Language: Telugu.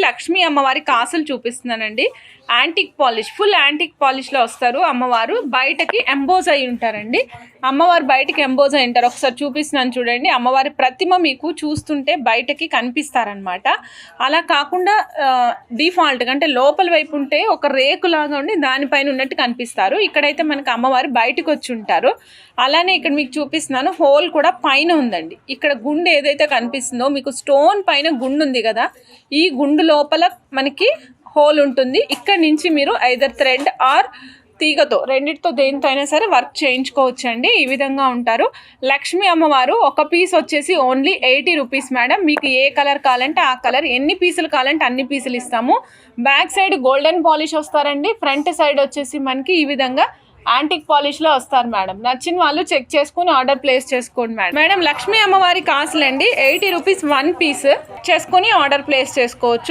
లక్ష్మీ అమ్మవారి కాసులు చూపిస్తున్నానండి. యాంటిక్ పాలిష్, ఫుల్ యాంటిక్ పాలిష్లో వస్తారు అమ్మవారు. బయటకి ఎంబోజ్ అయి ఉంటారండి. అమ్మవారు బయటకి ఎంబోజ్ అయి ఉంటారు. ఒకసారి చూపిస్తున్నాను చూడండి. అమ్మవారి ప్రతిమ మీకు చూస్తుంటే బయటకి కనిపిస్తారనమాట. అలా కాకుండా డిఫాల్ట్గా అంటే లోపల వైపు ఉంటే ఒక రేకులాగా ఉండి దానిపైన ఉన్నట్టు కనిపిస్తారు. ఇక్కడైతే మనకి అమ్మవారు బయటకు వచ్చి ఉంటారు. అలానే ఇక్కడ మీకు చూపిస్తున్నాను, హోల్ కూడా పైన ఉందండి. ఇక్కడ గుండు ఏదైతే కనిపిస్తుందో మీకు స్టోన్ పైన గుండు ఉంది కదా, ఈ గుండు లోపల మనకి హోల్ ఉంటుంది. ఇక్కడ నుంచి మీరు ఐదర్ థ్రెడ్ ఆర్ తీగతో, రెండిటితో దేనితో అయినా సరే వర్క్ చేయించుకోవచ్చు అండి. ఈ విధంగా ఉంటారు. లక్ష్మీ అమ్మవారు ఒక పీస్ వచ్చేసి ఓన్లీ 80 రూపీస్ మేడం. మీకు ఏ కలర్ కావాలంటే ఆ కలర్, ఎన్ని పీసులు కావాలంటే అన్ని పీసులు ఇస్తాము. బ్యాక్ సైడ్ గోల్డెన్ పాలిష్ వస్తారండి. ఫ్రంట్ సైడ్ వచ్చేసి మనకి ఈ విధంగా యాంటిక్ పాలిష్లో వస్తారు మేడం. నచ్చిన వాళ్ళు చెక్ చేసుకుని ఆర్డర్ ప్లేస్ చేసుకోండి మేడం. మేడం లక్ష్మీ అమ్మవారి కాసులండి 80 రూపీస్ 1 పీస్ చేసుకుని ఆర్డర్ ప్లేస్ చేసుకోవచ్చు.